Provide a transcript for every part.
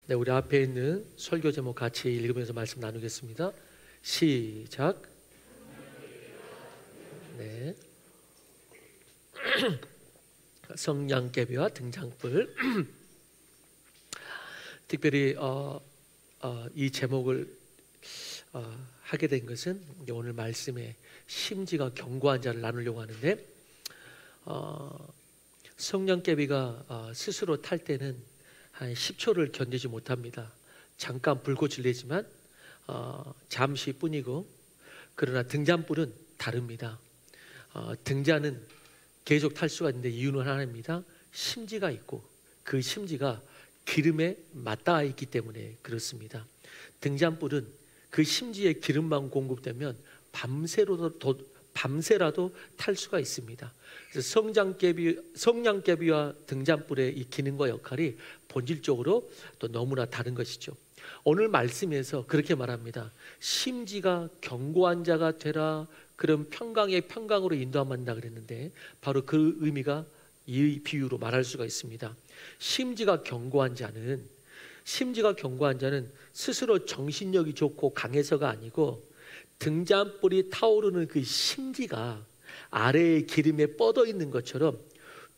네, 우리 앞에 있는 설교 제목 같이 읽으면서 말씀 나누겠습니다. 시작. 네. 성냥개비와 등잔불. 특별히 이 제목을 하게 된 것은 오늘 말씀에 심지가 견고한 자를 나누려고 하는데, 성냥개비가 스스로 탈 때는 한 10초를 견디지 못합니다. 잠깐 불꽃을 내지만 잠시 뿐이고, 그러나 등잔불은 다릅니다. 등잔은 계속 탈 수가 있는데 이유는 하나입니다. 심지가 있고 그 심지가 기름에 맞닿아 있기 때문에 그렇습니다. 등잔불은 그 심지에 기름만 공급되면 밤새라도 탈 수가 있습니다. 그래서 성냥개비와 등잔불의 이 기능과 역할이 본질적으로 또 너무나 다른 것이죠. 오늘 말씀에서 그렇게 말합니다. 심지가 견고한 자가 되라. 그런 평강의 평강으로 인도한다 그랬는데, 바로 그 의미가 이 비유로 말할 수가 있습니다. 심지가 견고한 자는 스스로 정신력이 좋고 강해서가 아니고, 등잔불이 타오르는 그 심지가 아래의 기름에 뻗어 있는 것처럼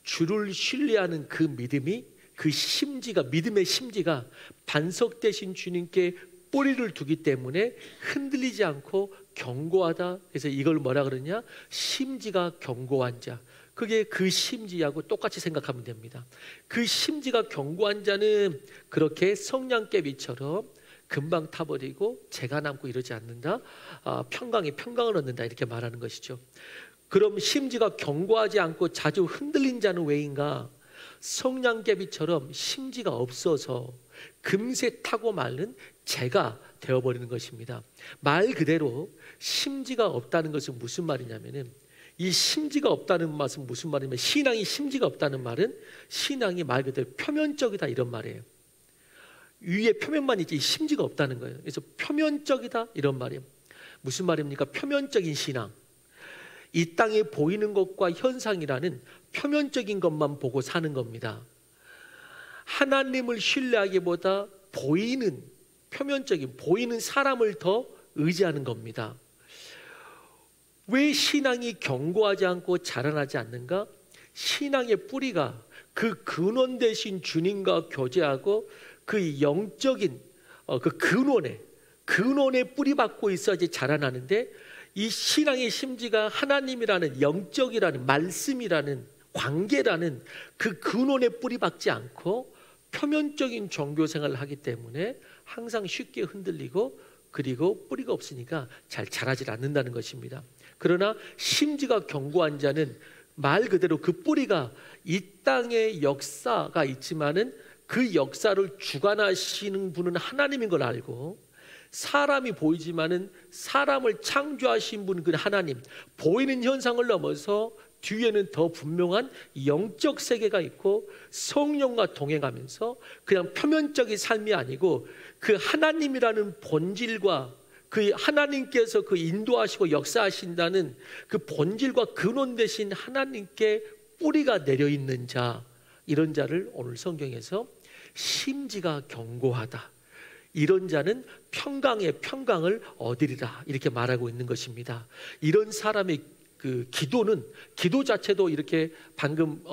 주를 신뢰하는 그 믿음이, 그 심지가, 믿음의 심지가 반석 대신 주님께 뿌리를 두기 때문에 흔들리지 않고 견고하다. 그래서 이걸 뭐라 그러냐? 심지가 견고한 자. 그게 그 심지하고 똑같이 생각하면 됩니다. 그 심지가 견고한 자는 그렇게 성냥개비처럼 금방 타버리고 재가 남고 이러지 않는다. 평강에 평강을 얻는다, 이렇게 말하는 것이죠. 그럼 심지가 견고하지 않고 자주 흔들린 자는 왜인가? 성냥개비처럼 심지가 없어서 금세 타고 말는 재가 되어버리는 것입니다. 말 그대로 심지가 없다는 것은 무슨 말이냐면은, 이 심지가 없다는 말은 무슨 말이냐면, 신앙이 심지가 없다는 말은 신앙이 말 그대로 표면적이다, 이런 말이에요. 위에 표면만 있지 심지가 없다는 거예요. 그래서 표면적이다, 이런 말이에요. 무슨 말입니까? 표면적인 신앙. 이 땅에 보이는 것과 현상이라는 표면적인 것만 보고 사는 겁니다. 하나님을 신뢰하기보다 보이는 사람을 더 의지하는 겁니다. 왜 신앙이 견고하지 않고 자라나지 않는가? 신앙의 뿌리가 그 근원 대신 주님과 교제하고 그 영적인 그 근원에 뿌리 박고 있어야지 자라나는데, 이 신앙의 심지가 하나님이라는 영적이라는 말씀이라는 관계라는 그 근원에 뿌리 박지 않고 표면적인 종교 생활을 하기 때문에 항상 쉽게 흔들리고, 그리고 뿌리가 없으니까 잘 자라질 않는다는 것입니다. 그러나 심지가 견고한 자는 말 그대로 그 뿌리가 이 땅의 역사가 있지만은 그 역사를 주관하시는 분은 하나님인 걸 알고, 사람이 보이지만은 사람을 창조하신 분은 그 하나님, 보이는 현상을 넘어서 뒤에는 더 분명한 영적 세계가 있고 성령과 동행하면서 그냥 표면적인 삶이 아니고 그 하나님이라는 본질과 그 하나님께서 그 인도하시고 역사하신다는 그 본질과 근원 되신 하나님께 뿌리가 내려 있는 자, 이런 자를 오늘 성경에서 심지가 견고하다, 이런 자는 평강의 평강을 얻으리라, 이렇게 말하고 있는 것입니다. 이런 사람의 그 기도 자체도 이렇게 방금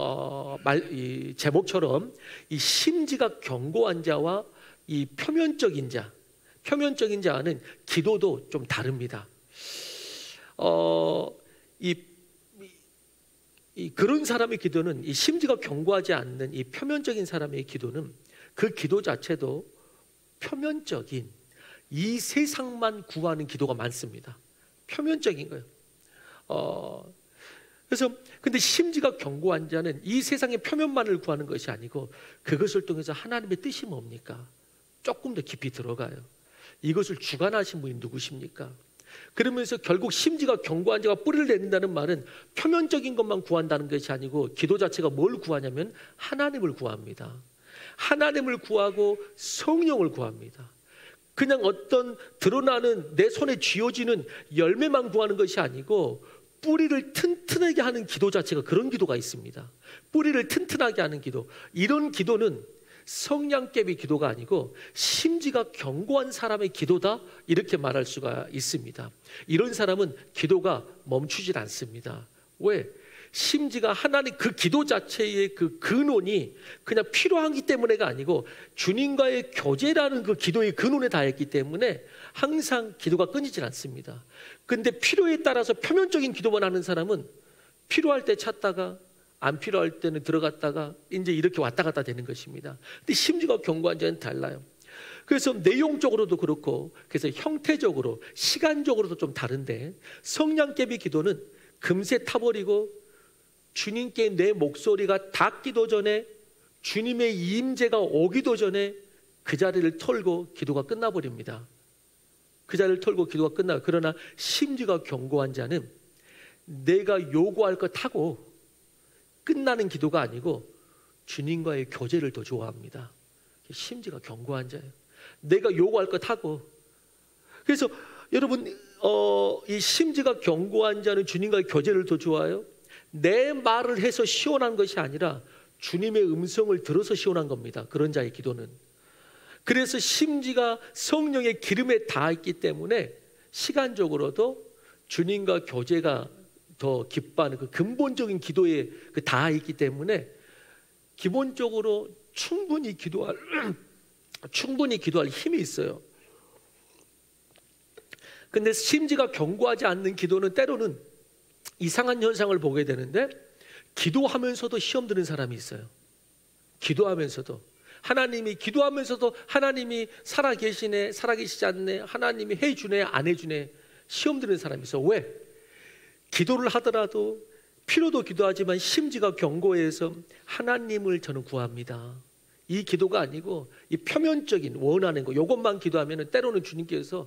이 제목처럼 이 심지가 견고한 자와 이 표면적인 자는 기도도 좀 다릅니다. 그런 사람의 기도는, 이 심지가 견고하지 않는 이 표면적인 사람의 기도는, 그 기도 자체도 표면적인 이 세상만 구하는 기도가 많습니다. 표면적인 거예요. 그래서 근데 심지가 견고한 자는 이 세상의 표면만을 구하는 것이 아니고, 그것을 통해서 하나님의 뜻이 뭡니까? 조금 더 깊이 들어가요. 이것을 주관하신 분이 누구십니까? 그러면서 결국 심지가 견고한 자가 뿌리를 내린다는 말은 표면적인 것만 구한다는 것이 아니고, 기도 자체가 뭘 구하냐면 하나님을 구합니다. 하나님을 구하고 성령을 구합니다. 그냥 어떤 드러나는 내 손에 쥐어지는 열매만 구하는 것이 아니고, 뿌리를 튼튼하게 하는 기도 자체가 그런 기도가 있습니다. 뿌리를 튼튼하게 하는 기도. 이런 기도는 성냥개비 기도가 아니고 심지가 견고한 사람의 기도다, 이렇게 말할 수가 있습니다. 이런 사람은 기도가 멈추질 않습니다. 왜? 심지가 하나님 그 기도 자체의 그 근원이 그냥 필요하기 때문에가 아니고 주님과의 교제라는 그 기도의 근원에 닿았기 때문에 항상 기도가 끊이질 않습니다. 근데 필요에 따라서 표면적인 기도만 하는 사람은 필요할 때 찾다가 안 필요할 때는 들어갔다가 이제 이렇게 왔다 갔다 되는 것입니다. 근데 심지가 견고한 자는 달라요. 그래서 내용적으로도 그렇고, 그래서 형태적으로 시간적으로도 좀 다른데, 성냥개비 기도는 금세 타버리고 주님께 내 목소리가 닿기도 전에, 주님의 임재가 오기도 전에 그 자리를 털고 기도가 끝나버립니다. 그 자리를 털고 기도가 끝나요. 그러나 심지가 견고한 자는 내가 요구할 것 하고 끝나는 기도가 아니고 주님과의 교제를 더 좋아합니다. 심지가 견고한 자예요. 내가 요구할 것 하고. 그래서 여러분, 이 심지가 견고한 자는 주님과의 교제를 더 좋아해요. 내 말을 해서 시원한 것이 아니라 주님의 음성을 들어서 시원한 겁니다. 그런 자의 기도는. 그래서 심지가 성령의 기름에 닿았기 때문에 시간적으로도 주님과 교제가 더 기뻐하는 그 근본적인 기도에 닿아있기 때문에 기본적으로 충분히 기도할 힘이 있어요. 근데 심지가 견고하지 않는 기도는 때로는 이상한 현상을 보게 되는데, 기도하면서도 시험 드는 사람이 있어요. 기도하면서도 하나님이 살아계시네, 살아계시지 않네, 하나님이 해주네, 안 해주네, 시험 드는 사람이 있어요. 왜? 기도를 하더라도 필요도 기도하지만 심지가 견고해서 하나님을 저는 구합니다. 이 기도가 아니고 이 표면적인 원하는 거, 이것만 기도하면 때로는 주님께서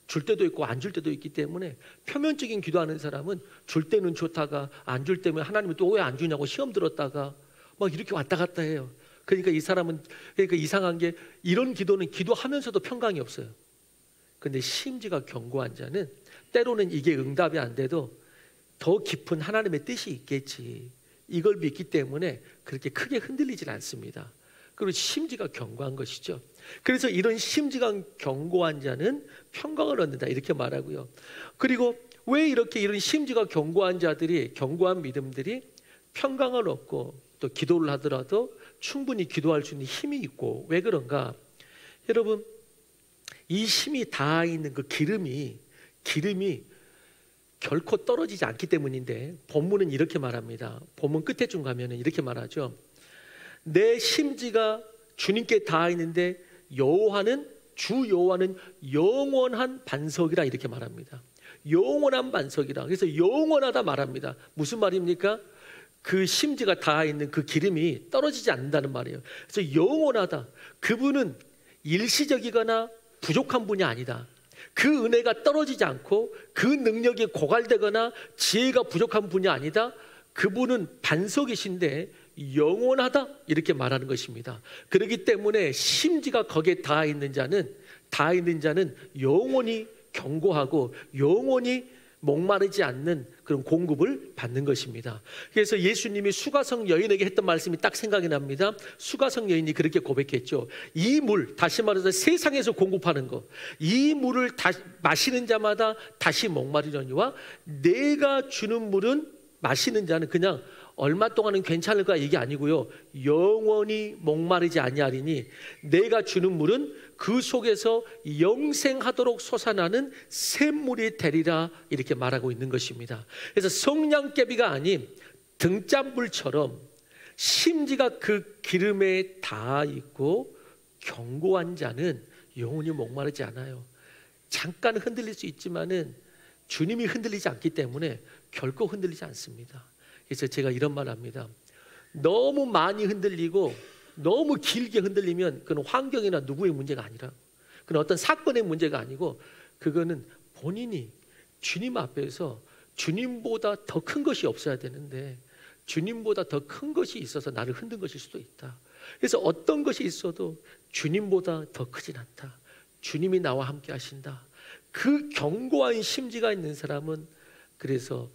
줄 때도 있고 안 줄 때도 있기 때문에, 표면적인 기도하는 사람은 줄 때는 좋다가 안 줄 때면 하나님이 또 왜 안 주냐고 시험 들었다가 막 이렇게 왔다 갔다 해요. 그러니까 이 사람은, 그러니까 이상한 게 이런 기도는 기도하면서도 평강이 없어요. 근데 심지가 견고한 자는 때로는 이게 응답이 안 돼도 더 깊은 하나님의 뜻이 있겠지, 이걸 믿기 때문에 그렇게 크게 흔들리질 않습니다. 그리고 심지가 견고한 것이죠. 그래서 이런 심지가 견고한 자는 평강을 얻는다, 이렇게 말하고요. 그리고 왜 이렇게 이런 심지가 견고한 자들이, 견고한 믿음들이 평강을 얻고 또 기도를 하더라도 충분히 기도할 수 있는 힘이 있고, 왜 그런가? 여러분, 이 힘이 닿아 있는 그 기름이 결코 떨어지지 않기 때문인데, 본문은 이렇게 말합니다. 본문 끝에 좀 가면은 이렇게 말하죠. 내 심지가 주님께 닿아 있는데 주 여호와는 영원한 반석이라, 이렇게 말합니다. 영원한 반석이라. 그래서 영원하다 말합니다. 무슨 말입니까? 그 심지가 닿아 있는 그 기름이 떨어지지 않는다는 말이에요. 그래서 영원하다. 그분은 일시적이거나 부족한 분이 아니다. 그 은혜가 떨어지지 않고 그 능력이 고갈되거나 지혜가 부족한 분이 아니다. 그분은 반석이신데 영원하다, 이렇게 말하는 것입니다. 그렇기 때문에 심지가 거기에 닿아 있는 자는 영원히 견고하고 영원히 목마르지 않는 그런 공급을 받는 것입니다. 그래서 예수님이 수가성 여인에게 했던 말씀이 딱 생각이 납니다. 수가성 여인이 그렇게 고백했죠. 이 물, 다시 말해서 세상에서 공급하는 것, 이 물을 마시는 자마다 다시 목마르려니와 내가 주는 물은 마시는 자는 그냥 얼마 동안은 괜찮을까, 이게 아니고요, 영원히 목마르지 아니하리니 내가 주는 물은 그 속에서 영생하도록 솟아나는 샘물이 되리라, 이렇게 말하고 있는 것입니다. 그래서 성냥개비가 아닌 등잔불처럼 심지가 그 기름에 닿아 있고 견고한 자는 영원히 목마르지 않아요. 잠깐 흔들릴 수 있지만은 주님이 흔들리지 않기 때문에 결코 흔들리지 않습니다. 그래서 제가 이런 말 합니다. 너무 많이 흔들리고 너무 길게 흔들리면 그건 환경이나 누구의 문제가 아니라, 그건 어떤 사건의 문제가 아니고, 그거는 본인이 주님 앞에서 주님보다 더 큰 것이 없어야 되는데 주님보다 더 큰 것이 있어서 나를 흔든 것일 수도 있다. 그래서 어떤 것이 있어도 주님보다 더 크진 않다. 주님이 나와 함께 하신다. 그 견고한 심지가 있는 사람은 그래서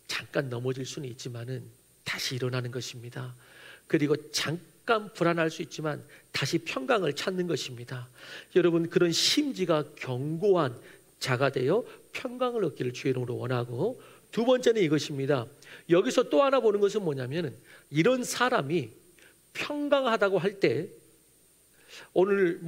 잠깐 넘어질 수는 있지만은 다시 일어나는 것입니다. 그리고 잠깐 약간 불안할 수 있지만 다시 평강을 찾는 것입니다. 여러분, 그런 심지가 견고한 자가 되어 평강을 얻기를 주의 이름으로 원하고, 두 번째는 이것입니다. 여기서 또 하나 보는 것은 뭐냐면, 이런 사람이 평강하다고 할 때, 오늘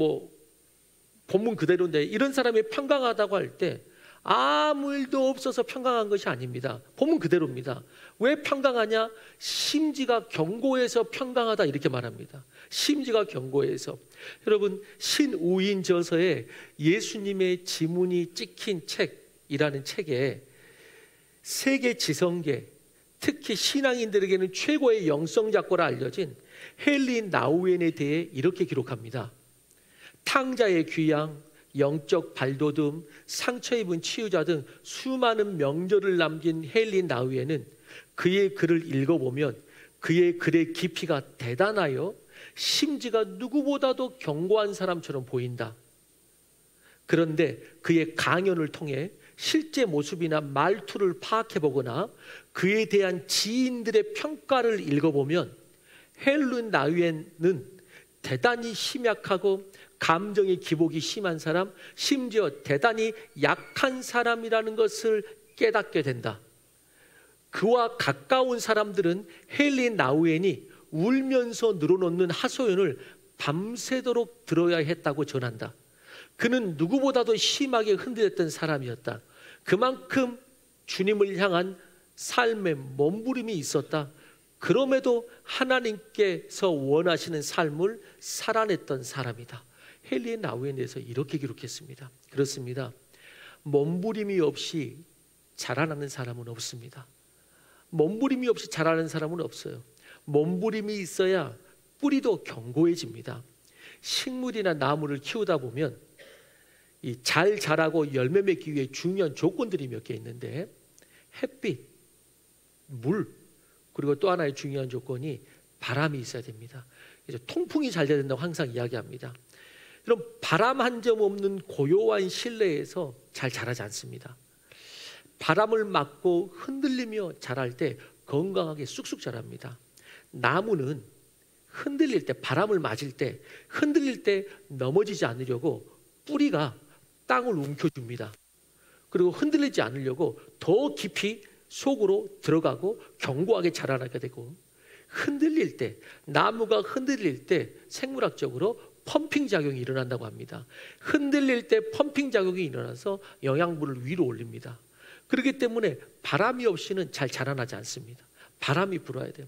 본문 그대로인데, 이런 사람이 평강하다고 할 때 아무 일도 없어서 평강한 것이 아닙니다. 본문 그대로입니다. 왜 평강하냐? 심지가 견고해서 평강하다, 이렇게 말합니다. 심지가 견고해서. 여러분, 신우인저서에 예수님의 지문이 찍힌 책이라는 책에 세계 지성계, 특히 신앙인들에게는 최고의 영성작가로 알려진 헨리 나우엔에 대해 이렇게 기록합니다. 탕자의 귀양, 영적 발돋움, 상처 입은 치유자 등 수많은 명절을 남긴 헨리 나우엔은 그의 글을 읽어보면 그의 글의 깊이가 대단하여 심지가 누구보다도 견고한 사람처럼 보인다. 그런데 그의 강연을 통해 실제 모습이나 말투를 파악해보거나 그에 대한 지인들의 평가를 읽어보면 헨리 나우엔은 대단히 심약하고 감정의 기복이 심한 사람, 심지어 대단히 약한 사람이라는 것을 깨닫게 된다. 그와 가까운 사람들은 헨리 나우엔이 울면서 늘어놓는 하소연을 밤새도록 들어야 했다고 전한다. 그는 누구보다도 심하게 흔들렸던 사람이었다. 그만큼 주님을 향한 삶의 몸부림이 있었다. 그럼에도 하나님께서 원하시는 삶을 살아냈던 사람이다. 헨리 나우엔에 대해서 이렇게 기록했습니다. 그렇습니다. 몸부림이 없이 자라나는 사람은 없습니다. 몸부림이 없이 자라는 사람은 없어요. 몸부림이 있어야 뿌리도 견고해집니다. 식물이나 나무를 키우다 보면 잘 자라고 열매 맺기 위해 중요한 조건들이 몇 개 있는데, 햇빛, 물, 그리고 또 하나의 중요한 조건이 바람이 있어야 됩니다. 그래서 통풍이 잘 돼야 된다고 항상 이야기합니다. 이런 바람 한 점 없는 고요한 실내에서 잘 자라지 않습니다. 바람을 맞고 흔들리며 자랄 때 건강하게 쑥쑥 자랍니다. 나무는 흔들릴 때, 바람을 맞을 때, 흔들릴 때 넘어지지 않으려고 뿌리가 땅을 움켜줍니다. 그리고 흔들리지 않으려고 더 깊이 속으로 들어가고 견고하게 자라나게 되고, 흔들릴 때, 나무가 흔들릴 때 생물학적으로 펌핑 작용이 일어난다고 합니다. 흔들릴 때 펌핑 작용이 일어나서 영양분을 위로 올립니다. 그렇기 때문에 바람이 없이는 잘 자라나지 않습니다. 바람이 불어야 돼요.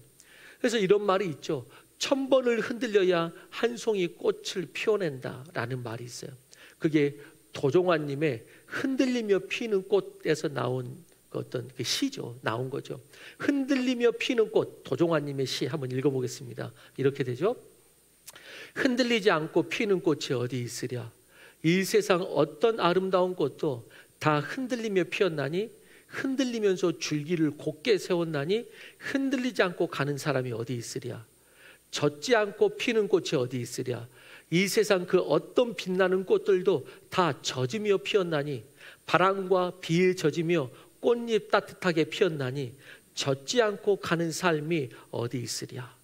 그래서 이런 말이 있죠. 1000번을 흔들려야 한 송이 꽃을 피워낸다라는 말이 있어요. 그게 도종환님의 흔들리며 피는 꽃에서 나온 어떤 그 시죠. 나온 거죠. 흔들리며 피는 꽃, 도종환님의 시 한번 읽어보겠습니다. 이렇게 되죠. 흔들리지 않고 피는 꽃이 어디 있으랴. 이 세상 어떤 아름다운 꽃도 다 흔들리며 피었나니, 흔들리면서 줄기를 곧게 세웠나니 흔들리지 않고 가는 사람이 어디 있으랴. 젖지 않고 피는 꽃이 어디 있으랴. 이 세상 그 어떤 빛나는 꽃들도 다 젖으며 피었나니, 바람과 비에 젖으며 꽃잎 따뜻하게 피었나니 젖지 않고 가는 삶이 어디 있으랴.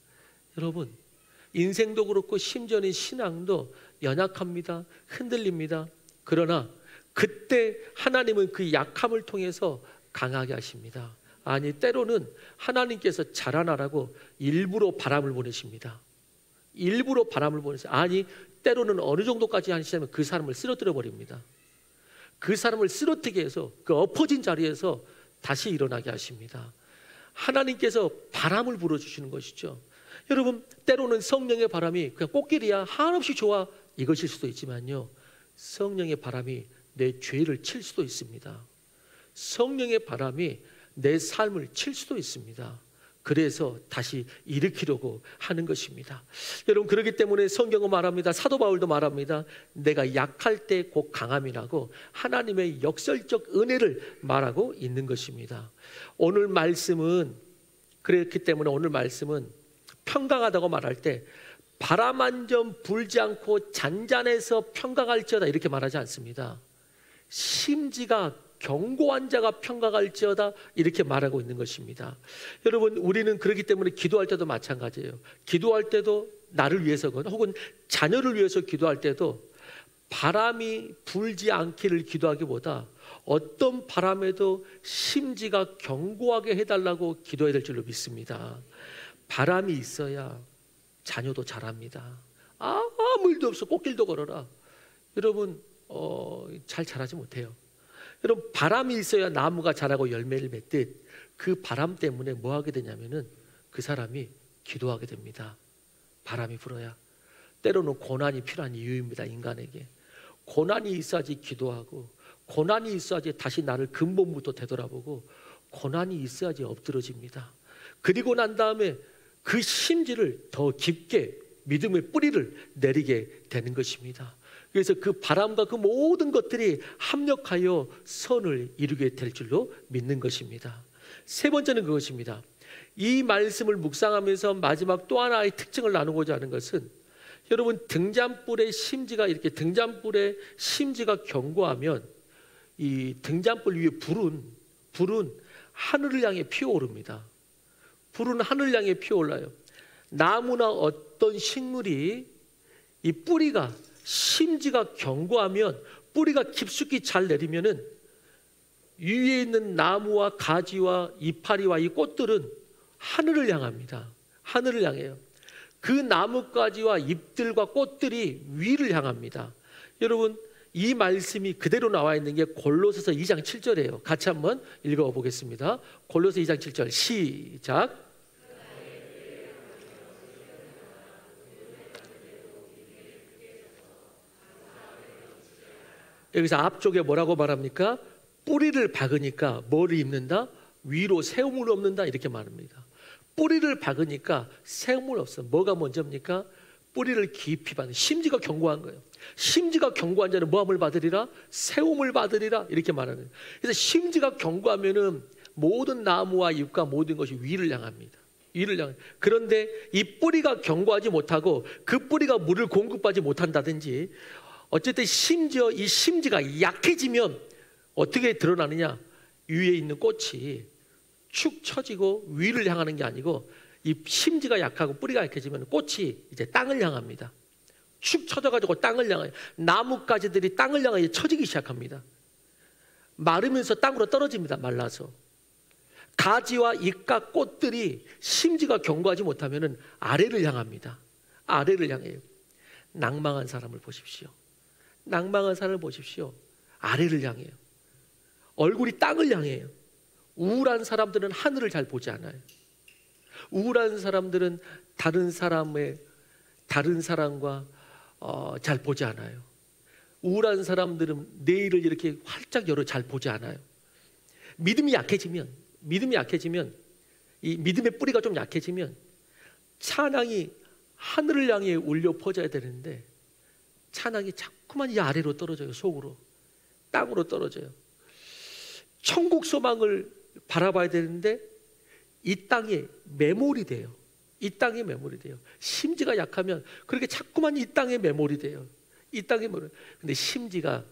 여러분, 인생도 그렇고 심지어는 신앙도 연약합니다. 흔들립니다. 그러나 그때 하나님은 그 약함을 통해서 강하게 하십니다. 아니, 때로는 하나님께서 자라나라고 일부러 바람을 보내십니다. 일부러 바람을 보내세요. 아니, 때로는 어느 정도까지 하시냐면 그 사람을 쓰러뜨려 버립니다. 그 사람을 쓰러뜨리게 해서 그 엎어진 자리에서 다시 일어나게 하십니다. 하나님께서 바람을 불어주시는 것이죠. 여러분, 때로는 성령의 바람이 그냥 꽃길이야, 한없이 좋아, 이것일 수도 있지만요, 성령의 바람이 내 죄를 칠 수도 있습니다. 성령의 바람이 내 삶을 칠 수도 있습니다. 그래서 다시 일으키려고 하는 것입니다. 여러분, 그렇기 때문에 성경은 말합니다. 사도 바울도 말합니다. 내가 약할 때 곧 강함이라고 하나님의 역설적 은혜를 말하고 있는 것입니다. 오늘 말씀은, 그렇기 때문에 오늘 말씀은 평강하다고 말할 때 바람 한 점 불지 않고 잔잔해서 평강할지어다 이렇게 말하지 않습니다. 심지가 견고한 자가 평강할지어다 이렇게 말하고 있는 것입니다. 여러분, 우리는 그렇기 때문에 기도할 때도 마찬가지예요. 기도할 때도 나를 위해서건 혹은 자녀를 위해서 기도할 때도 바람이 불지 않기를 기도하기보다 어떤 바람에도 심지가 견고하게 해달라고 기도해야 될 줄로 믿습니다. 바람이 있어야 자녀도 자랍니다. 아무 일도 없어 꽃길도 걸어라. 여러분 잘 자라지 못해요. 여러분, 바람이 있어야 나무가 자라고 열매를 맺듯 그 바람 때문에 뭐 하게 되냐면은 그 사람이 기도하게 됩니다. 바람이 불어야. 때로는 고난이 필요한 이유입니다. 인간에게 고난이 있어야지 기도하고, 고난이 있어야지 다시 나를 근본부터 되돌아보고, 고난이 있어야지 엎드러집니다. 그리고 난 다음에 그 심지를 더 깊게 믿음의 뿌리를 내리게 되는 것입니다. 그래서 그 바람과 그 모든 것들이 합력하여 선을 이루게 될 줄로 믿는 것입니다. 세 번째는 그것입니다. 이 말씀을 묵상하면서 마지막 또 하나의 특징을 나누고자 하는 것은, 여러분, 등잔불의 심지가 이렇게 등잔불의 심지가 견고하면 이 등잔불 위에 불은 하늘을 향해 피어오릅니다. 불은 하늘을 향해 피어올라요. 나무나 어떤 식물이 이 뿌리가 심지가 견고하면, 뿌리가 깊숙이 잘 내리면은 위에 있는 나무와 가지와 이파리와 이 꽃들은 하늘을 향합니다. 하늘을 향해요. 그 나뭇가지와 잎들과 꽃들이 위를 향합니다. 여러분, 이 말씀이 그대로 나와 있는 게 골로새서 2장 7절이에요. 같이 한번 읽어보겠습니다. 골로새 2장 7절 시작. 여기서 앞쪽에 뭐라고 말합니까? 뿌리를 박으니까 뭐를 입는다? 위로 세움을 얻는다 이렇게 말합니다. 뿌리를 박으니까 세움을 없어. 뭐가 먼저입니까? 뿌리를 깊이 받는, 심지가 견고한 거예요. 심지가 견고한 자는 뭐함을 받으리라? 세움을 받으리라 이렇게 말하는 거예요. 그래서 심지가 견고하면은 모든 나무와 잎과 모든 것이 위를 향합니다. 위를 향해. 그런데 이 뿌리가 견고하지 못하고 그 뿌리가 물을 공급하지 못한다든지, 어쨌든 심지어 이 심지가 약해지면 어떻게 드러나느냐? 위에 있는 꽃이 축 처지고 위를 향하는 게 아니고, 이 심지가 약하고 뿌리가 약해지면 꽃이 이제 땅을 향합니다. 축 처져가지고 땅을 향해요. 나뭇가지들이 땅을 향해 처지기 시작합니다. 마르면서 땅으로 떨어집니다. 말라서. 가지와 잎과 꽃들이 심지가 견고하지 못하면 아래를 향합니다. 아래를 향해요. 낭망한 사람을 보십시오. 낭망한 사람을 보십시오. 아래를 향해요. 얼굴이 땅을 향해요. 우울한 사람들은 하늘을 잘 보지 않아요. 우울한 사람들은 다른 사람과 잘 보지 않아요. 우울한 사람들은 내일을 이렇게 활짝 열어 잘 보지 않아요. 믿음이 약해지면, 이 믿음의 뿌리가 좀 약해지면 찬양이 하늘을 향해 울려 퍼져야 되는데, 찬양이 자꾸만 이 아래로 떨어져요. 속으로, 땅으로 떨어져요. 천국 소망을 바라봐야 되는데 이 땅에 매몰이 돼요. 이 땅에 매몰이 돼요. 심지가 약하면 그렇게 자꾸만 이 땅에 매몰이 돼요. 이 땅에 매몰. 근데 심지가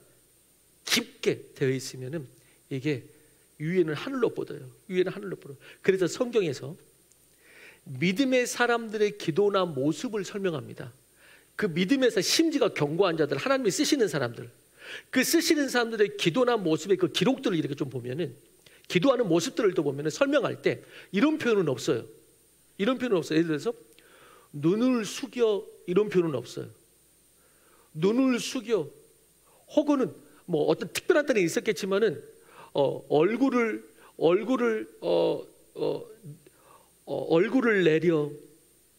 깊게 되어 있으면은 이게 위에는 하늘로 뻗어요. 위에는 하늘로 뻗어. 그래서 성경에서 믿음의 사람들의 기도나 모습을 설명합니다. 그 믿음에서 심지가 견고한 자들, 하나님이 쓰시는 사람들, 그 쓰시는 사람들의 기도나 모습의 그 기록들을 이렇게 좀 보면은, 기도하는 모습들을 또 보면은 설명할 때 이런 표현은 없어요. 이런 표현은 없어요. 예를 들어서 눈을 숙여 이런 표현은 없어요. 눈을 숙여, 혹은 뭐 어떤 특별한 때는 있었겠지만은 얼굴을 내려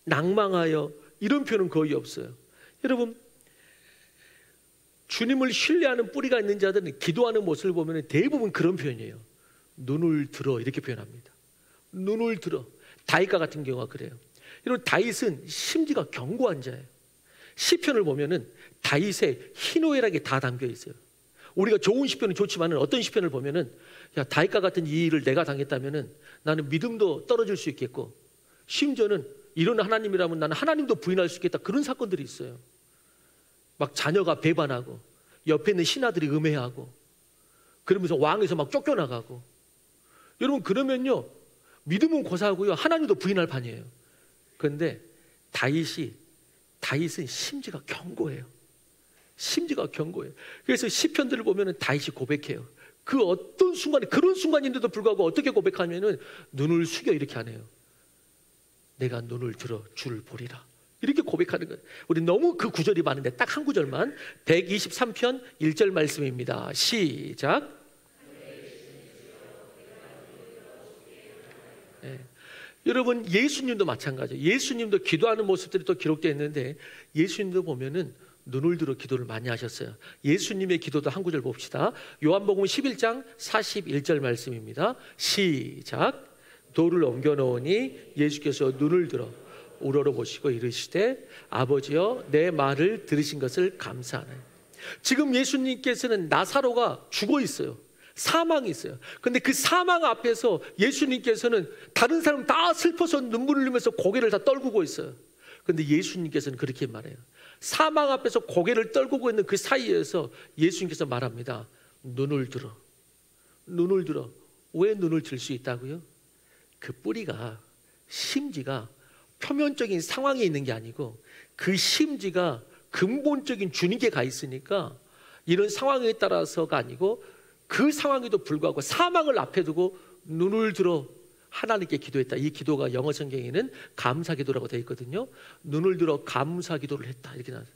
낭망하여 이런 표현은 거의 없어요. 여러분, 주님을 신뢰하는 뿌리가 있는 자들은 기도하는 모습을 보면 대부분 그런 표현이에요. 눈을 들어 이렇게 표현합니다. 눈을 들어. 다윗과 같은 경우가 그래요. 여러분, 다윗은 심지가 견고한 자예요. 시편을 보면은 다윗의 희노애락이 다 담겨 있어요. 우리가 좋은 시편은 좋지만 어떤 시편을 보면은, 야, 다윗과 같은 이 일을 내가 당했다면은 나는 믿음도 떨어질 수 있겠고, 심지어는 이런 하나님이라면 나는 하나님도 부인할 수 있겠다. 그런 사건들이 있어요. 막 자녀가 배반하고 옆에 있는 신하들이 음해하고, 그러면서 왕에서 막 쫓겨나가고. 여러분 그러면요 믿음은 고사하고요 하나님도 부인할 판이에요. 그런데 다윗은 심지가 견고해요. 심지가 견고해요. 그래서 시편들을 보면은 다윗이 고백해요. 그 어떤 순간에, 그런 순간인데도 불구하고 어떻게 고백하면은 눈을 숙여 이렇게 하네요. 내가 눈을 들어 주를 보리라. 이렇게 고백하는 거예요. 우리 너무 그 구절이 많은데 딱 한 구절만, 123편 1절 말씀입니다. 시작. 네. 여러분 예수님도 마찬가지예요. 예수님도 기도하는 모습들이 또 기록되어 있는데 예수님도 보면은 눈을 들어 기도를 많이 하셨어요. 예수님의 기도도 한 구절 봅시다. 요한복음 11장 41절 말씀입니다. 시작. 돌을 옮겨 놓으니 예수께서 눈을 들어 우러러보시고 이르시되 아버지여 내 말을 들으신 것을 감사하네. 지금 예수님께서는 나사로가 죽어 있어요. 사망이 있어요. 근데 그 사망 앞에서 예수님께서는 다른 사람 다 슬퍼서 눈물을 흘리면서 고개를 다 떨구고 있어요. 근데 예수님께서는 그렇게 말해요. 사망 앞에서 고개를 떨구고 있는 그 사이에서 예수님께서 말합니다. 눈을 들어. 눈을 들어. 왜 눈을 들 수 있다고요? 그 뿌리가, 심지가 표면적인 상황에 있는 게 아니고 그 심지가 근본적인 주님께 가 있으니까 이런 상황에 따라서가 아니고 그 상황에도 불구하고 사망을 앞에 두고 눈을 들어 하나님께 기도했다. 이 기도가 영어 성경에는 감사 기도라고 되어 있거든요. 눈을 들어 감사 기도를 했다. 이렇게 나와요.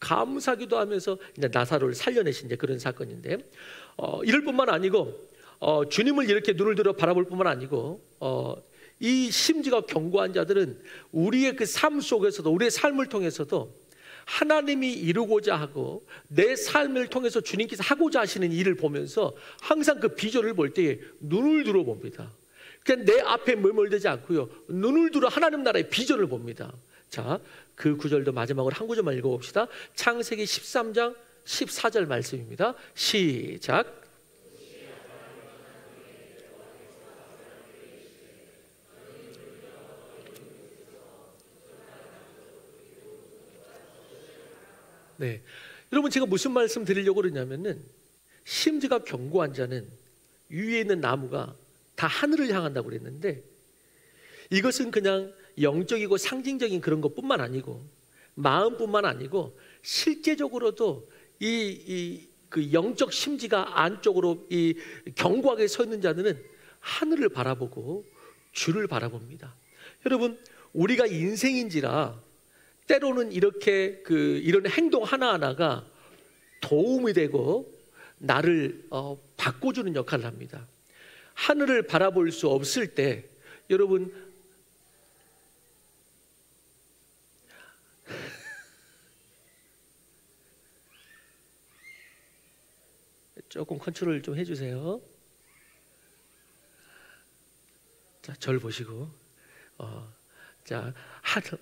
감사 기도하면서 이제 나사로를 살려내신 이제 그런 사건인데 이럴 뿐만 아니고 주님을 이렇게 눈을 들어 바라볼 뿐만 아니고 이 심지가 견고한 자들은 우리의 그 삶 속에서도, 우리의 삶을 통해서도 하나님이 이루고자 하고 내 삶을 통해서 주님께서 하고자 하시는 일을 보면서 항상 그 비전을 볼 때 눈을 들어 봅니다. 그냥 내 앞에 머물르지 않고요, 눈을 들어 하나님 나라의 비전을 봅니다. 자, 그 구절도 마지막으로 한 구절만 읽어봅시다. 창세기 13장 14절 말씀입니다. 시작. 네, 여러분 제가 무슨 말씀 드리려고 그러냐면은 심지가 견고한 자는 위에 있는 나무가 다 하늘을 향한다고 그랬는데 이것은 그냥 영적이고 상징적인 그런 것뿐만 아니고 마음뿐만 아니고 실제적으로도 그 영적 심지가 안쪽으로 이 견고하게 서 있는 자들은 하늘을 바라보고 주를 바라봅니다. 여러분 우리가 인생인지라 때로는 이렇게 이런 행동 하나하나가 도움이 되고 나를 바꿔주는 역할을 합니다. 하늘을 바라볼 수 없을 때 여러분 조금 컨트롤 좀 해주세요. 자, 절 보시고 자,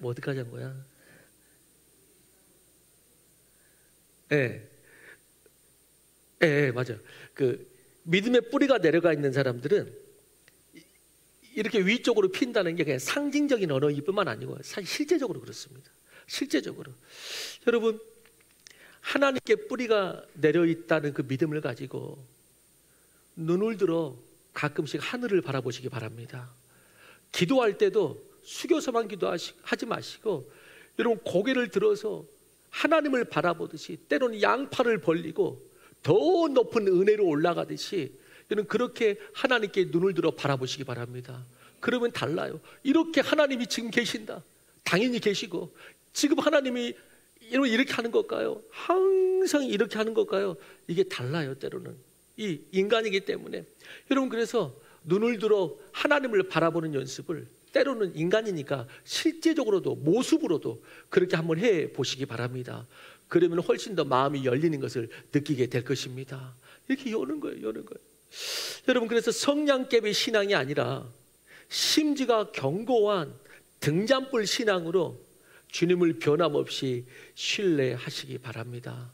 뭐 어디까지 한 거야? 맞아. 그 믿음의 뿌리가 내려가 있는 사람들은 이렇게 위쪽으로 핀다는 게 그냥 상징적인 언어일 뿐만 아니고 사실 실제적으로 그렇습니다. 실제적으로 여러분 하나님께 뿌리가 내려 있다는 그 믿음을 가지고 눈을 들어 가끔씩 하늘을 바라보시기 바랍니다. 기도할 때도 숙여서만 기도하지 마시고 여러분 고개를 들어서 하나님을 바라보듯이 때로는 양팔을 벌리고 더 높은 은혜로 올라가듯이 여러분 그렇게 하나님께 눈을 들어 바라보시기 바랍니다. 그러면 달라요. 이렇게 하나님이 지금 계신다. 당연히 계시고 지금 하나님이 이렇게 하는 걸까요? 항상 이렇게 하는 걸까요? 이게 달라요. 때로는 이 인간이기 때문에 여러분 그래서 눈을 들어 하나님을 바라보는 연습을 때로는 인간이니까 실제적으로도 모습으로도 그렇게 한번 해보시기 바랍니다. 그러면 훨씬 더 마음이 열리는 것을 느끼게 될 것입니다. 이렇게 여는 거예요. 여는 거예요. 여러분 그래서 성냥개비 신앙이 아니라 심지가 견고한 등잔불 신앙으로 주님을 변함없이 신뢰하시기 바랍니다.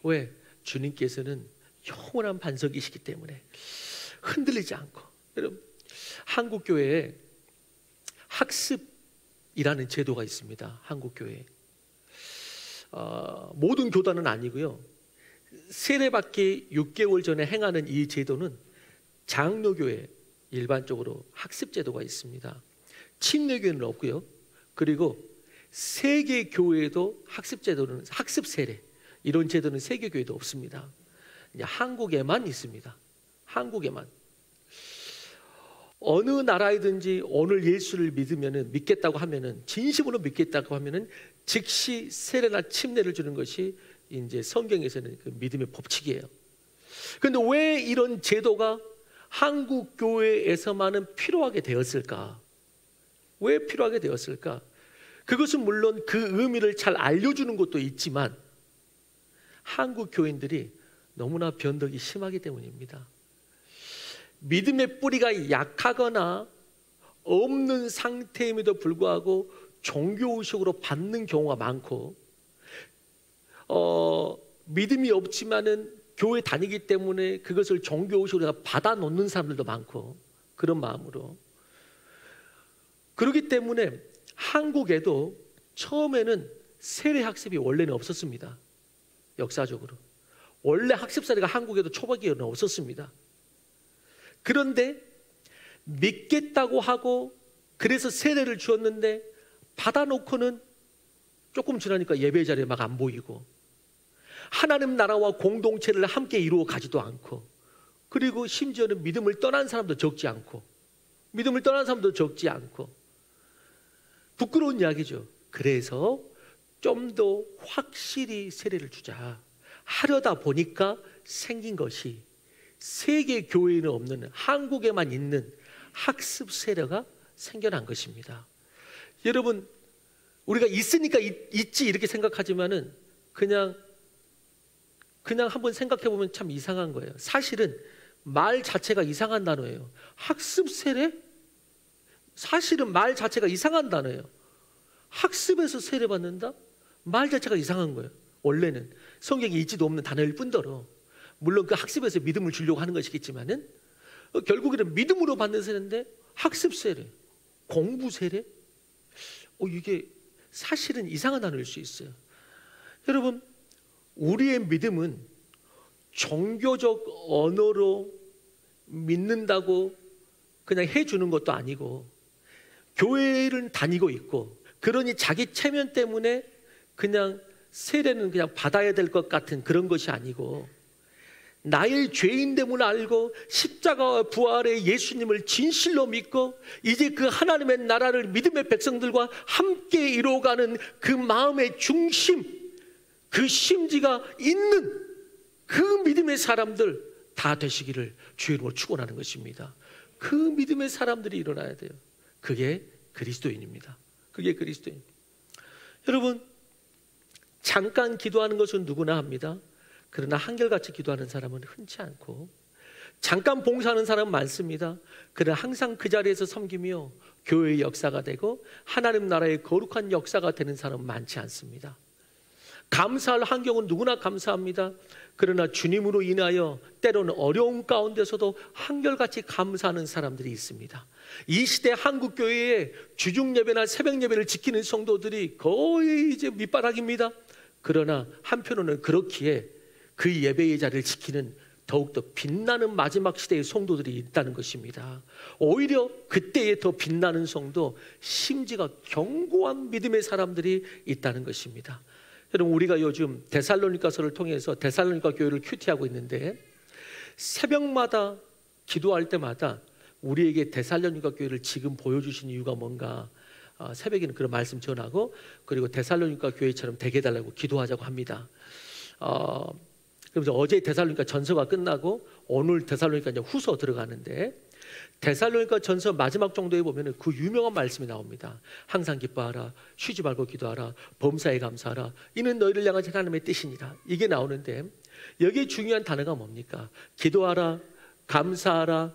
왜? 주님께서는 영원한 반석이시기 때문에 흔들리지 않고. 여러분 한국교회에 학습이라는 제도가 있습니다. 한국교회에 모든 교단은 아니고요, 세례받기 6개월 전에 행하는 이 제도는 장로교회 일반적으로 학습 제도가 있습니다. 침례교회는 없고요. 그리고 세계 교회도 학습 제도는 학습 세례 이런 제도는 세계 교회도 없습니다. 한국에만 있습니다. 한국에만. 어느 나라이든지 오늘 예수를 믿겠다고 하면은, 진심으로 믿겠다고 하면은 즉시 세례나 침례를 주는 것이 이제 성경에서는 그 믿음의 법칙이에요. 그런데 왜 이런 제도가 한국 교회에서만은 필요하게 되었을까? 왜 필요하게 되었을까? 그것은 물론 그 의미를 잘 알려주는 것도 있지만 한국 교인들이 너무나 변덕이 심하기 때문입니다. 믿음의 뿌리가 약하거나 없는 상태임에도 불구하고 종교의식으로 받는 경우가 많고, 믿음이 없지만은 교회 다니기 때문에 그것을 종교의식으로 받아 놓는 사람들도 많고, 그런 마음으로. 그렇기 때문에 한국에도 처음에는 세례 학습이 원래는 없었습니다. 역사적으로 원래 학습 사례가 한국에도 초반기에는 없었습니다. 그런데 믿겠다고 하고 그래서 세례를 주었는데 받아놓고는 조금 지나니까 예배 자리에 막 안 보이고, 하나님 나라와 공동체를 함께 이루어 가지도 않고, 그리고 심지어는 믿음을 떠난 사람도 적지 않고, 부끄러운 이야기죠. 그래서 좀 더 확실히 세례를 주자 하려다 보니까 생긴 것이 세계 교회에는 없는, 한국에만 있는 학습 세례가 생겨난 것입니다. 여러분, 우리가 있으니까 있지 이렇게 생각하지만은 그냥 한번 생각해 보면 참 이상한 거예요. 사실은 말 자체가 이상한 단어예요. 학습 세례? 사실은 말 자체가 이상한 단어예요. 학습에서 세례 받는다? 말 자체가 이상한 거예요. 원래는 성경에 있지도 없는 단어일 뿐더러, 물론 그 학습에서 믿음을 주려고 하는 것이겠지만은 결국에는 믿음으로 받는 세례인데 학습 세례, 공부 세례? 이게 사실은 이상한 단어일 수 있어요. 여러분, 우리의 믿음은 종교적 언어로 믿는다고 그냥 해주는 것도 아니고, 교회를 다니고 있고, 그러니 자기 체면 때문에 그냥 세례는 그냥 받아야 될 것 같은 그런 것이 아니고, 나의 죄인됨을 알고 십자가와 부활의 예수님을 진실로 믿고 이제 그 하나님의 나라를 믿음의 백성들과 함께 이루어가는 그 마음의 중심, 그 심지가 있는 그 믿음의 사람들 다 되시기를 주의 이름으로 축원하는 것입니다. 그 믿음의 사람들이 일어나야 돼요. 그게 그리스도인입니다. 그게 그리스도인. 여러분, 잠깐 기도하는 것은 누구나 합니다. 그러나 한결같이 기도하는 사람은 흔치 않고, 잠깐 봉사하는 사람은 많습니다. 그러나 항상 그 자리에서 섬기며 교회의 역사가 되고 하나님 나라의 거룩한 역사가 되는 사람은 많지 않습니다. 감사할 환경은 누구나 감사합니다. 그러나 주님으로 인하여 때로는 어려운 가운데서도 한결같이 감사하는 사람들이 있습니다. 이 시대 한국 교회에 주중 예배나 새벽 예배를 지키는 성도들이 거의 이제 밑바닥입니다. 그러나 한편으로는 그렇기에 그 예배의 자리를 지키는 더욱더 빛나는 마지막 시대의 성도들이 있다는 것입니다. 오히려 그때에 더 빛나는 성도, 심지가 견고한 믿음의 사람들이 있다는 것입니다. 여러분, 우리가 요즘 데살로니가서를 통해서 데살로니가 교회를 큐티하고 있는데, 새벽마다 기도할 때마다 우리에게 데살로니가 교회를 지금 보여주신 이유가 뭔가, 새벽에는 그런 말씀 전하고, 그리고 데살로니가 교회처럼 되게 해달라고 기도하자고 합니다. 그래서 어제 데살로니가 전서가 끝나고 오늘 데살로니가 이제 후서 들어가는데, 데살로니가 전서 마지막 정도에 보면은 그 유명한 말씀이 나옵니다. 항상 기뻐하라, 쉬지 말고 기도하라, 범사에 감사하라, 이는 너희를 향한 하나님의 뜻이니라. 이게 나오는데, 여기에 중요한 단어가 뭡니까? 기도하라, 감사하라,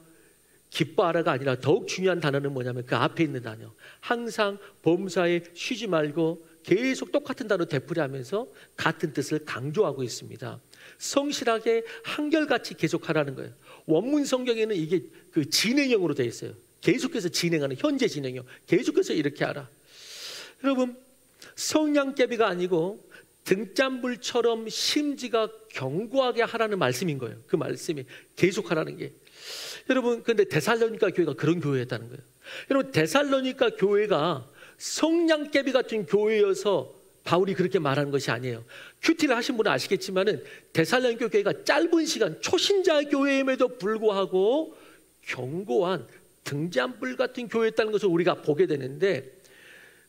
기뻐하라가 아니라 더욱 중요한 단어는 뭐냐면 그 앞에 있는 단어, 항상 범사에 쉬지 말고, 계속 똑같은 단어 되풀이하면서 같은 뜻을 강조하고 있습니다. 성실하게 한결같이 계속하라는 거예요. 원문 성경에는 이게 그 진행형으로 되어 있어요. 계속해서 진행하는, 현재 진행형, 계속해서 이렇게 하라. 여러분, 성냥개비가 아니고 등잔불처럼 심지가 견고하게 하라는 말씀인 거예요. 그 말씀이 계속 하라는 게. 여러분, 근데 데살로니가 교회가 그런 교회였다는 거예요. 여러분, 데살로니가 교회가 성냥개비 같은 교회여서 바울이 그렇게 말하는 것이 아니에요. 큐티를 하신 분은 아시겠지만은 데살로니가 교회가 짧은 시간 초신자 교회임에도 불구하고 견고한 등잔불 같은 교회였다는 것을 우리가 보게 되는데,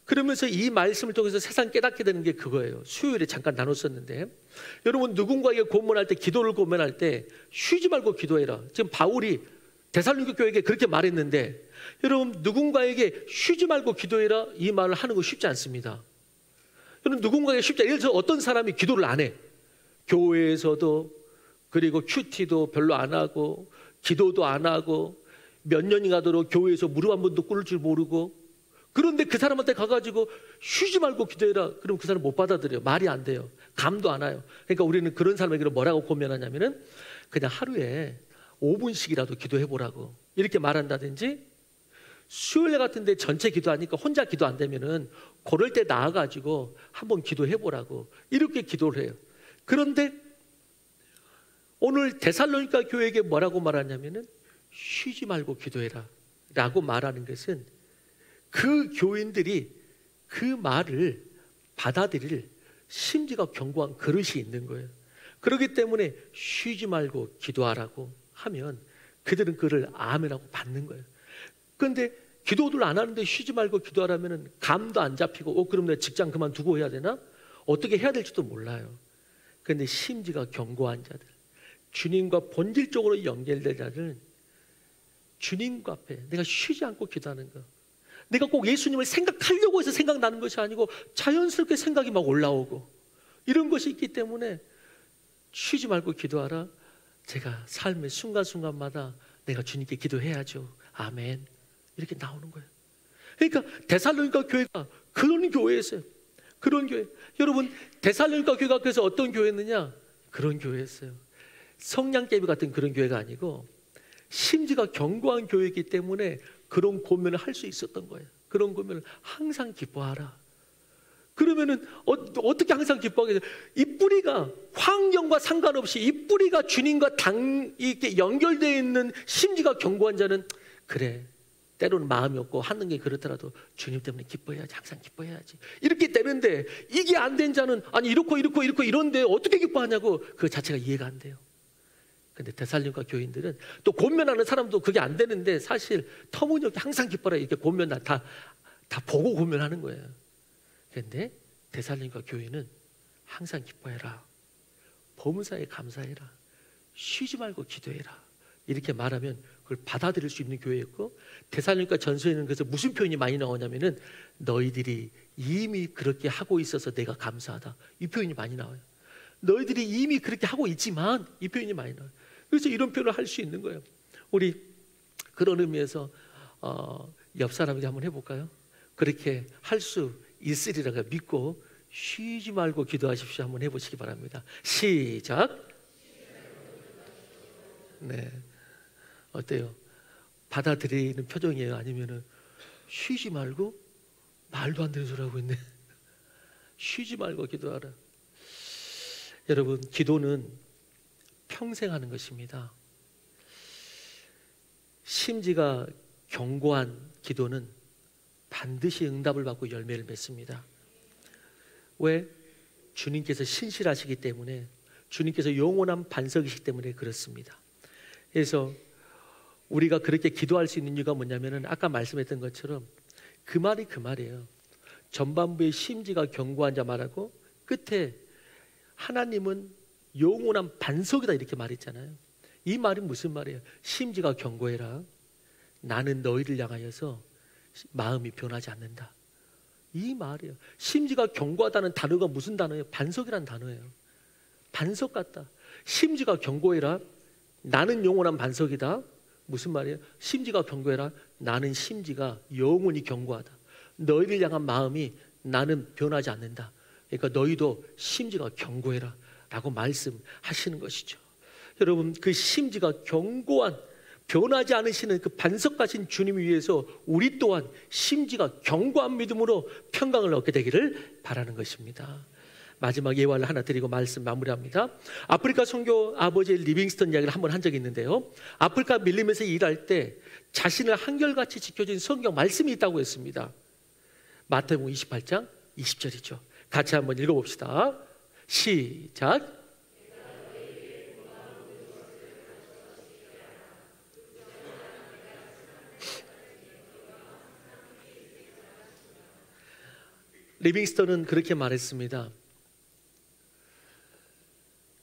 그러면서 이 말씀을 통해서 세상 깨닫게 되는 게 그거예요. 수요일에 잠깐 나눴었는데, 여러분 누군가에게 고문할 때, 기도를 고문할 때 쉬지 말고 기도해라. 지금 바울이 데살로니가 교회에게 그렇게 말했는데, 여러분 누군가에게 쉬지 말고 기도해라 이 말을 하는 거 쉽지 않습니다. 여러분 누군가에게 쉽지 않아요. 예를 들어서 어떤 사람이 기도를 안 해. 교회에서도, 그리고 큐티도 별로 안 하고, 기도도 안 하고, 몇 년이 가도록 교회에서 무릎 한 번도 꿇을 줄 모르고, 그런데 그 사람한테 가가지고 쉬지 말고 기도해라. 그럼 그 사람 못 받아들여요. 말이 안 돼요. 감도 안 와요. 그러니까 우리는 그런 사람에게 뭐라고 고면하냐면은 그냥 하루에 5분씩이라도 기도해보라고 이렇게 말한다든지, 수요일 같은데 전체 기도하니까 혼자 기도 안 되면은 그럴 때 나와가지고 한번 기도해보라고 이렇게 기도를 해요. 그런데 오늘 데살로니가 교회에게 뭐라고 말하냐면은 쉬지 말고 기도해라 라고 말하는 것은 그 교인들이 그 말을 받아들일 심지가 견고한 그릇이 있는 거예요. 그렇기 때문에 쉬지 말고 기도하라고 하면 그들은 그를 아멘하고 받는 거예요. 그런데 기도를 안 하는데 쉬지 말고 기도하라면 감도 안 잡히고, 그럼 내가 직장 그만두고 해야 되나? 어떻게 해야 될지도 몰라요. 그런데 심지가 견고한 자들, 주님과 본질적으로 연결된 자들은 주님과 앞에 내가 쉬지 않고 기도하는 거, 내가 꼭 예수님을 생각하려고 해서 생각나는 것이 아니고 자연스럽게 생각이 막 올라오고 이런 것이 있기 때문에 쉬지 말고 기도하라. 제가 삶의 순간순간마다 내가 주님께 기도해야죠. 아멘. 이렇게 나오는 거예요. 그러니까 데살로니가 교회가 그런 교회였어요. 그런 교회. 여러분, 데살로니가 교회가 그래서 어떤 교회였느냐? 그런 교회였어요. 성냥개비 같은 그런 교회가 아니고 심지가 견고한 교회이기 때문에 그런 고면을 할 수 있었던 거예요. 그런 고면을 항상 기뻐하라. 그러면은 어떻게 항상 기뻐하게 돼요? 이 뿌리가 환경과 상관없이 이 뿌리가 주님과 이렇게 연결되어 있는 심지가 견고한 자는, 그래, 때로는 마음이 없고 하는 게 그렇더라도 주님 때문에 기뻐해야지, 항상 기뻐해야지 이렇게 되는데, 이게 안 된 자는 아니 이렇고 이런데 어떻게 기뻐하냐고 그 자체가 이해가 안 돼요. 근데 데살로니가 교인들은, 또 권면하는 사람도 그게 안 되는데 사실 터무니없게 항상 기뻐라 이렇게 권면 다 보고 권면하는 거예요. 그런데 데살로니가 교회는 항상 기뻐해라, 범사에 감사해라, 쉬지 말고 기도해라 이렇게 말하면 그걸 받아들일 수 있는 교회였고, 데살로니가 전서에는 그래서 무슨 표현이 많이 나오냐면은 너희들이 이미 그렇게 하고 있어서 내가 감사하다, 이 표현이 많이 나와요. 너희들이 이미 그렇게 하고 있지만, 이 표현이 많이 나와요. 그래서 이런 표현을 할 수 있는 거예요. 우리 그런 의미에서 옆 사람에게 한번 해볼까요? 그렇게 할 수 있으리라고 믿고 쉬지 말고 기도하십시오. 한번 해보시기 바랍니다. 시작. 네, 어때요? 받아들이는 표정이에요? 아니면은 쉬지 말고 말도 안 되는 소리 하고 있네. 쉬지 말고 기도하라. 여러분, 기도는 평생 하는 것입니다. 심지가 견고한 기도는 반드시 응답을 받고 열매를 맺습니다. 왜? 주님께서 신실하시기 때문에, 주님께서 영원한 반석이시기 때문에 그렇습니다. 그래서 우리가 그렇게 기도할 수 있는 이유가 뭐냐면은 아까 말씀했던 것처럼 그 말이 그 말이에요. 전반부에 심지가 견고한 자 말하고 끝에 하나님은 영원한 반석이다 이렇게 말했잖아요. 이 말이 무슨 말이에요? 심지가 견고해라. 나는 너희를 향하여서 마음이 변하지 않는다. 이 말이에요. 심지가 견고하다는 단어가 무슨 단어예요? 반석이라는 단어예요. 반석 같다. 심지가 견고해라. 나는 영원한 반석이다. 무슨 말이에요? 심지가 견고해라. 나는 심지가 영원히 견고하다. 너희를 향한 마음이 나는 변하지 않는다. 그러니까 너희도 심지가 견고해라 라고 말씀하시는 것이죠. 여러분, 그 심지가 견고한, 변하지 않으시는 그 반석 같은 주님 위해서 우리 또한 심지가 견고한 믿음으로 평강을 얻게 되기를 바라는 것입니다. 마지막 예화를 하나 드리고 말씀 마무리합니다. 아프리카 선교 아버지 리빙스턴 이야기를 한번 한 적이 있는데요, 아프리카 밀림에서 일할 때 자신을 한결같이 지켜준 성경 말씀이 있다고 했습니다. 마태복음 28장 20절이죠. 같이 한번 읽어봅시다. 시작. 리빙스턴은 그렇게 말했습니다.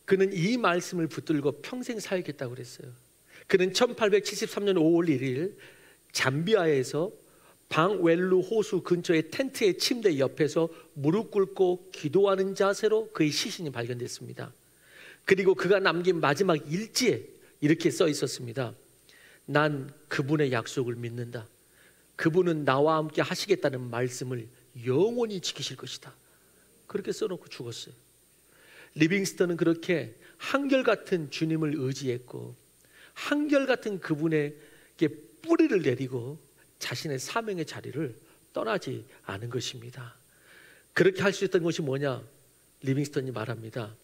그는 이 말씀을 붙들고 평생 살겠다고 그랬어요. 그는 1873년 5월 1일 잠비아에서 방웰루 호수 근처의 텐트의 침대 옆에서 무릎 꿇고 기도하는 자세로 그의 시신이 발견됐습니다. 그리고 그가 남긴 마지막 일지에 이렇게 써 있었습니다. 난 그분의 약속을 믿는다. 그분은 나와 함께 하시겠다는 말씀을 영원히 지키실 것이다. 그렇게 써놓고 죽었어요. 리빙스턴은 그렇게 한결같은 주님을 의지했고 한결같은 그분에게 뿌리를 내리고 자신의 사명의 자리를 떠나지 않은 것입니다. 그렇게 할 수 있었던 것이 뭐냐? 리빙스턴이 말합니다.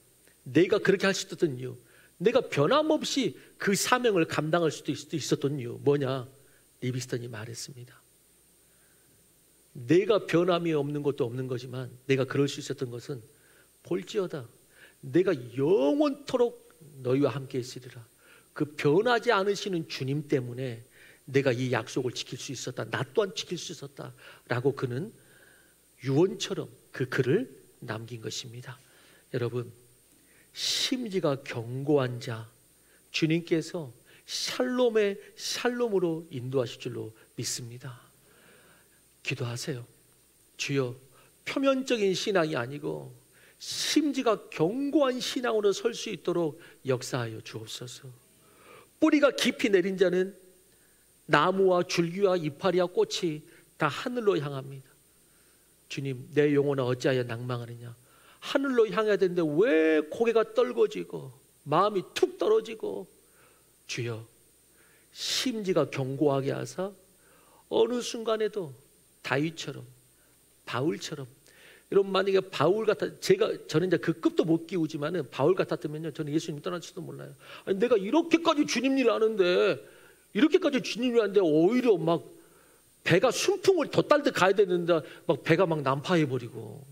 내가 그렇게 할 수 있었던 이유, 내가 변함없이 그 사명을 감당할 수도 있었던 이유 뭐냐? 리빙스턴이 말했습니다. 내가 변함이 없는 것도 없는 거지만 내가 그럴 수 있었던 것은 볼지어다 내가 영원토록 너희와 함께 있으리라. 그 변하지 않으시는 주님 때문에 내가 이 약속을 지킬 수 있었다. 나 또한 지킬 수 있었다 라고 그는 유언처럼 그 글을 남긴 것입니다. 여러분, 심지가 견고한 자 주님께서 샬롬의 샬롬으로 인도하실 줄로 믿습니다. 기도하세요. 주여, 표면적인 신앙이 아니고 심지가 견고한 신앙으로 설 수 있도록 역사하여 주옵소서. 뿌리가 깊이 내린 자는 나무와 줄기와 이파리와 꽃이 다 하늘로 향합니다. 주님, 내 영혼아 어찌하여 낭망하느냐? 하늘로 향해야 되는데 왜 고개가 떨궈지고 마음이 툭 떨어지고? 주여, 심지가 견고하게 하사 어느 순간에도 다윗처럼, 바울처럼, 여러분 만약에 바울 저는 이제 그 급도 못 끼우지만은 바울 같았으면요, 저는 예수님 떠날지도 몰라요. 아니, 내가 이렇게까지 주님 일 하는데, 이렇게까지 주님 일 하는데 오히려 막 배가 순풍을 덧달듯 가야 되는데 막 배가 막 난파해 버리고,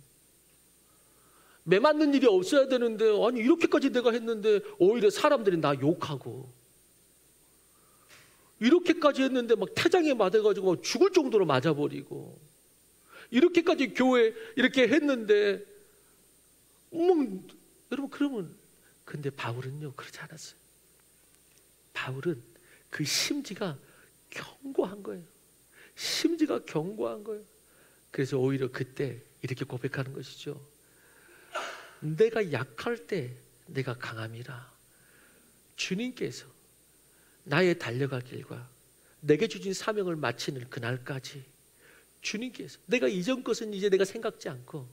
매 맞는 일이 없어야 되는데 아니 이렇게까지 내가 했는데 오히려 사람들이 나 욕하고, 이렇게까지 했는데 막 태장에 맞아가지고 죽을 정도로 맞아버리고, 이렇게까지 교회 이렇게 했는데 여러분, 그러면 근데 바울은요 그렇지 않았어요. 바울은 그 심지가 견고한 거예요. 심지가 견고한 거예요. 그래서 오히려 그때 이렇게 고백하는 것이죠. 내가 약할 때 내가 강함이라. 주님께서 나의 달려갈 길과 내게 주신 사명을 마치는 그날까지 주님께서 내가 이전 것은 이제 내가 생각지 않고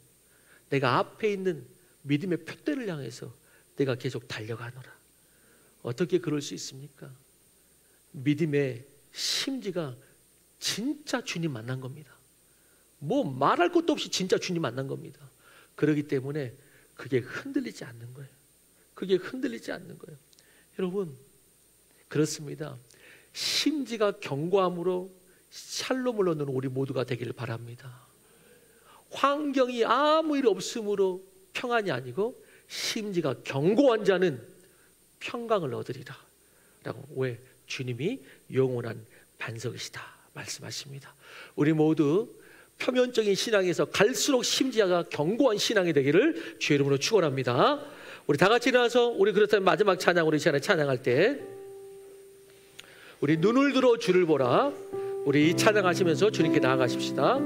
내가 앞에 있는 믿음의 표대를 향해서 내가 계속 달려가노라. 어떻게 그럴 수 있습니까? 믿음의 심지가 진짜 주님 만난 겁니다. 뭐 말할 것도 없이 진짜 주님 만난 겁니다. 그렇기 때문에 그게 흔들리지 않는 거예요. 그게 흔들리지 않는 거예요. 여러분, 그렇습니다. 심지가 견고함으로 샬롬을 얻는 우리 모두가 되기를 바랍니다. 환경이 아무 일 없으므로 평안이 아니고 심지가 견고한 자는 평강을 얻으리라 라고, 왜? 주님이 영원한 반석이시다 말씀하십니다. 우리 모두 표면적인 신앙에서 갈수록 심지가 견고한 신앙이 되기를 주의 이름으로 축원합니다. 우리 다 같이 일어나서 우리 그렇다면 마지막 찬양으로 이 시간에 찬양할 때 우리 눈을 들어 주를 보라, 우리 찬양하시면서 주님께 나아가십시다.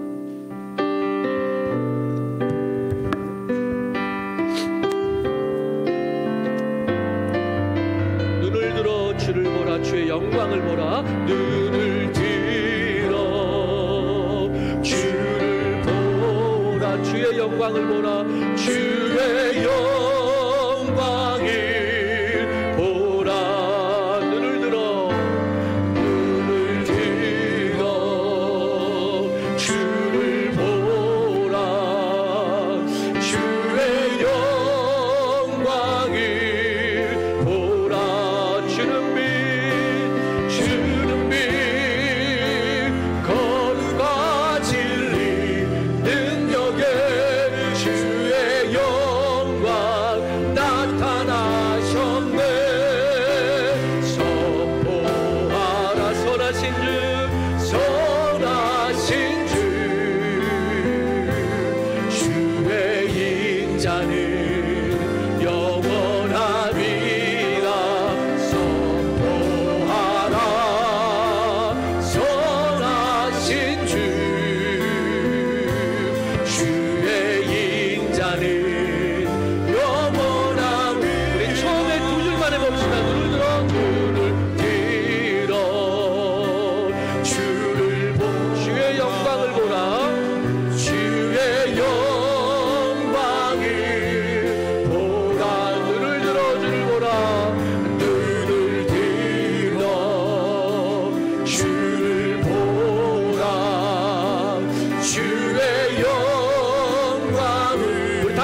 눈을 들어 주를 보라, 주의 영광을 보라. 눈을 들어 주를 보라, 주의 영광을 보라. 주의 영광을 보라. 눈을 들어 주를 보라. 주의 영광을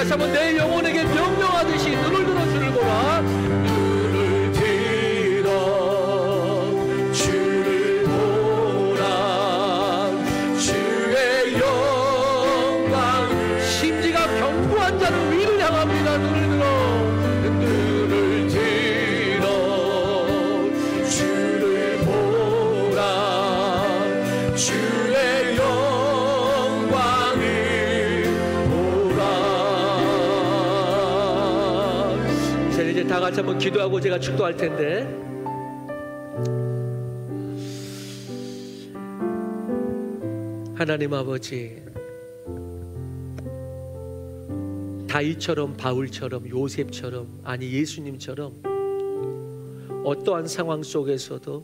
다시 한번 내 영혼에게 명령하듯이 눈을 들어 주를 보라. 눈을 들어 주를 보라. 주의 영광 심지가 견고한 자는 위를 향합니다. 눈을 들어 주를 보라. 주의 영광을 보라. 이제 다 같이 한번 기도하고 제가 축도할 텐데, 하나님 아버지, 다윗처럼, 바울처럼, 요셉처럼, 아니 예수님처럼 어떠한 상황 속에서도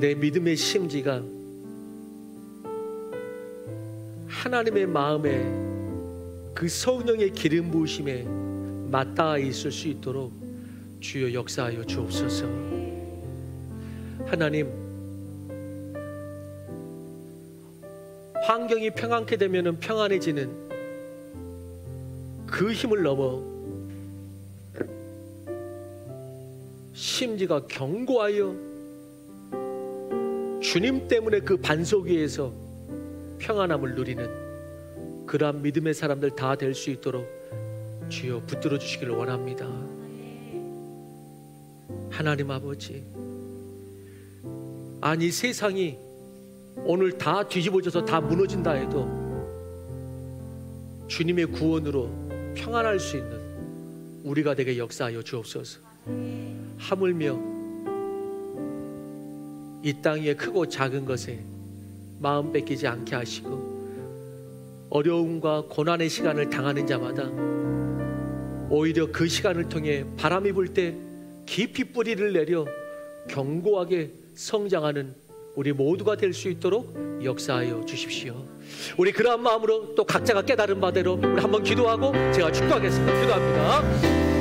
내 믿음의 심지가 하나님의 마음에 그 성령의 기름 부으심에 맞닿아 있을 수 있도록 주여 역사하여 주옵소서. 하나님, 환경이 평안케 되면 평안해지는 그 힘을 넘어 심지가 견고하여 주님 때문에 그 반석 위에서 평안함을 누리는 그러한 믿음의 사람들 다 될 수 있도록 주여 붙들어 주시기를 원합니다. 하나님 아버지, 아니 세상이 오늘 다 뒤집어져서 다 무너진다 해도 주님의 구원으로 평안할 수 있는 우리가 되게 역사하여 주옵소서. 하물며 이 땅 위에 크고 작은 것에 마음 뺏기지 않게 하시고, 어려움과 고난의 시간을 당하는 자마다 오히려 그 시간을 통해 바람이 불 때 깊이 뿌리를 내려 견고하게 성장하는 우리 모두가 될 수 있도록 역사하여 주십시오. 우리 그러한 마음으로 또 각자가 깨달은 바대로 우리 한번 기도하고 제가 축도하겠습니다. 기도합니다.